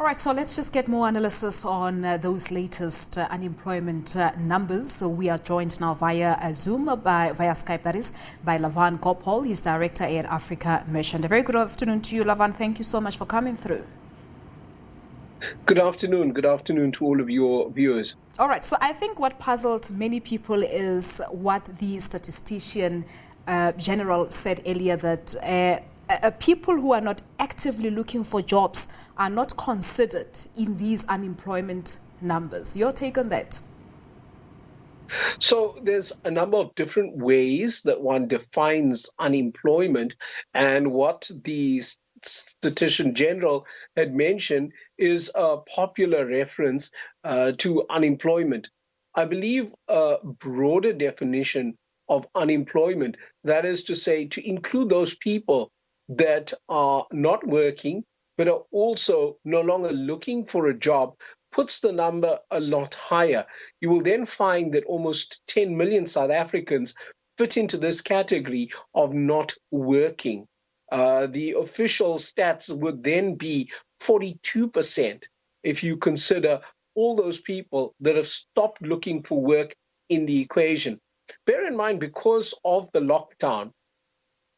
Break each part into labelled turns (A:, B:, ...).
A: All right, so let's just get more analysis on those latest unemployment numbers. So we are joined now via Zoom, via Skype, that is, by Lavan Gopaul. He's Director at Africa Merchant. A very good afternoon to you, Lavan. Thank you so much for coming through.
B: Good afternoon. Good afternoon to all of your viewers.
A: All right, so I think what puzzled many people is what the statistician general said earlier, that people who are not actively looking for jobs are not considered in these unemployment numbers. Your take on that?
B: So there's a number of different ways that one defines unemployment, and what the statistician general had mentioned is a popular reference to unemployment. I believe a broader definition of unemployment, that is to say, to include those people that are not working but are also no longer looking for a job, puts the number a lot higher. You will then find that almost 10 million South Africans fit into this category of not working. The official stats would then be 42% if you consider all those people that have stopped looking for work in the equation. Bear in mind, because of the lockdown,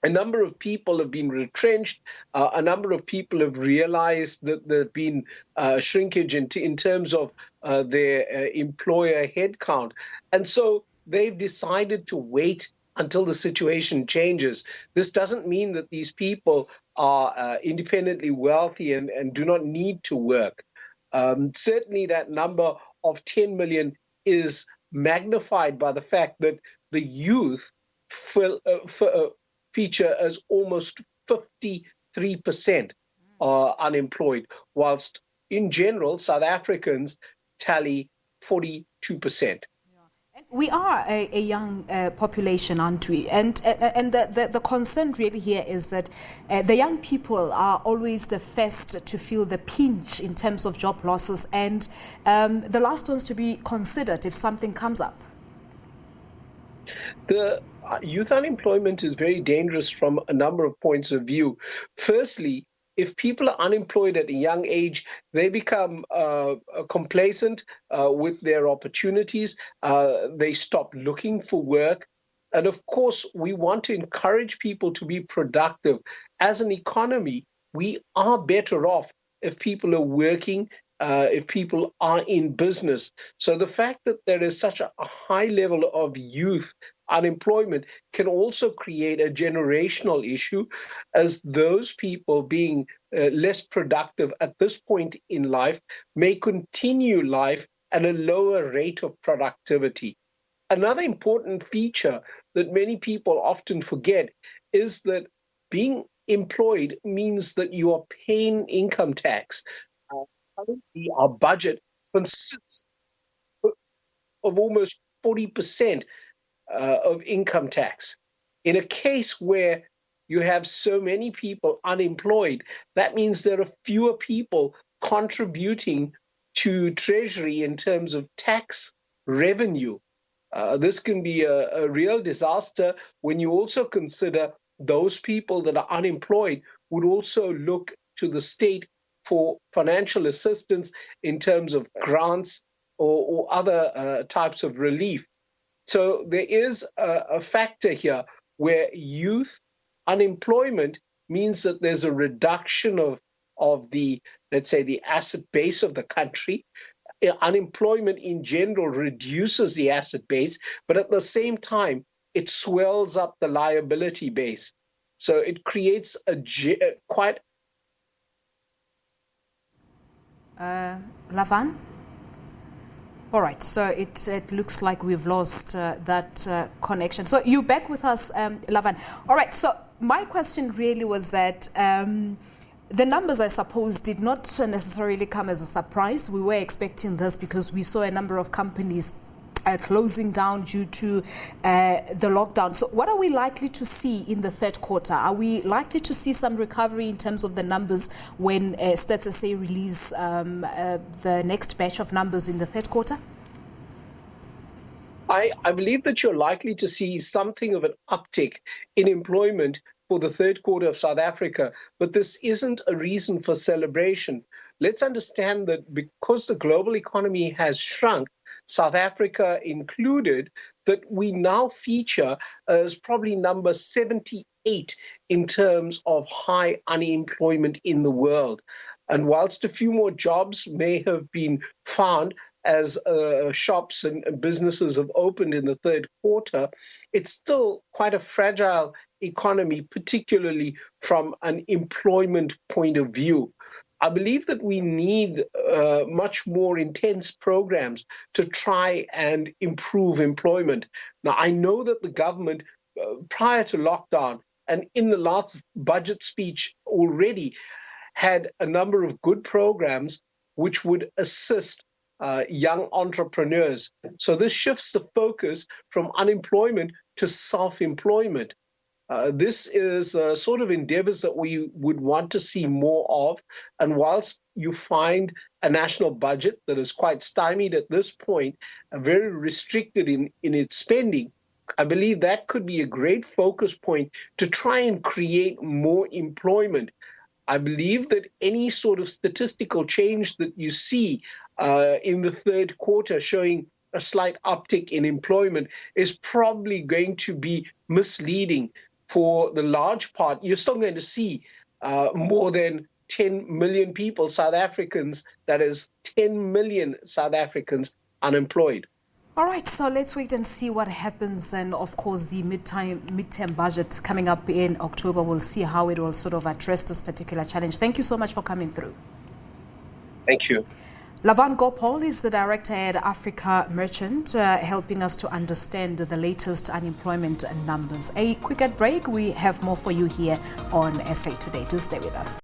B: a number of people have been retrenched. A number of people have realized that there's been shrinkage in terms of their employer headcount. And so they've decided to wait until the situation changes. This doesn't mean that these people are independently wealthy and do not need to work. Certainly that number of 10 million is magnified by the fact that the youth feature as almost 53% are unemployed, whilst in general, South Africans tally 42%.
A: And we are a young population, aren't we? And the concern really here is that the young people are always the first to feel the pinch in terms of job losses, and the last ones to be considered if something comes up.
B: The youth unemployment is very dangerous from a number of points of view. Firstly, if people are unemployed at a young age, they become complacent with their opportunities. They stop looking for work. And of course, we want to encourage people to be productive. As an economy, we are better off if people are working, if people are in business. So the fact that there is such a high level of youth unemployment can also create a generational issue, as those people being less productive at this point in life may continue life at a lower rate of productivity. Another important feature that many people often forget is that being employed means that you are paying income tax. Currently, our budget consists of almost 40% of income tax. In a case where you have so many people unemployed, that means there are fewer people contributing to Treasury in terms of tax revenue. This can be a real disaster when you also consider those people that are unemployed would also look to the state for financial assistance in terms of grants or other types of relief. So there is a factor here where youth unemployment means that there's a reduction of the, let's say, the asset base of the country. Unemployment in general reduces the asset base, but at the same time, it swells up the liability base. So it creates a quite...
A: Lavan? All right, so it looks like we've lost that connection. So you back with us, Lavan. All right, so my question really was that the numbers, I suppose, did not necessarily come as a surprise. We were expecting this because we saw a number of companies closing down due to the lockdown. So what are we likely to see in the third quarter? Are we likely to see some recovery in terms of the numbers when Stats SA release the next batch of numbers in the third quarter?
B: I believe that you're likely to see something of an uptick in employment for the third quarter of South Africa, but this isn't a reason for celebration. let's understand that because the global economy has shrunk, South Africa included, that we now feature as probably number 78 in terms of high unemployment in the world. And whilst a few more jobs may have been found as shops and businesses have opened in the third quarter, it's still quite a fragile economy, particularly from an employment point of view. I believe that we need much more intense programs to try and improve employment. Now, I know that the government, prior to lockdown and in the last budget speech already, had a number of good programs which would assist young entrepreneurs. So this shifts the focus from unemployment to self-employment. This is sort of endeavors that we would want to see more of. And whilst you find a national budget that is quite stymied at this point, very restricted in its spending, I believe that could be a great focus point to try and create more employment. I believe that any sort of statistical change that you see in the third quarter showing a slight uptick in employment is probably going to be misleading. For the large part, you're still going to see more than 10 million people, South Africans, that is 10 million South Africans unemployed.
A: All right, so let's wait and see what happens. And of course, the midterm budget coming up in October, we'll see how it will sort of address this particular challenge. Thank you so much for coming through.
B: Thank you.
A: Lavan Gopaul is the director at Africa Merchant, helping us to understand the latest unemployment numbers. A quick break. We have more for you here on SA Today. Do stay with us.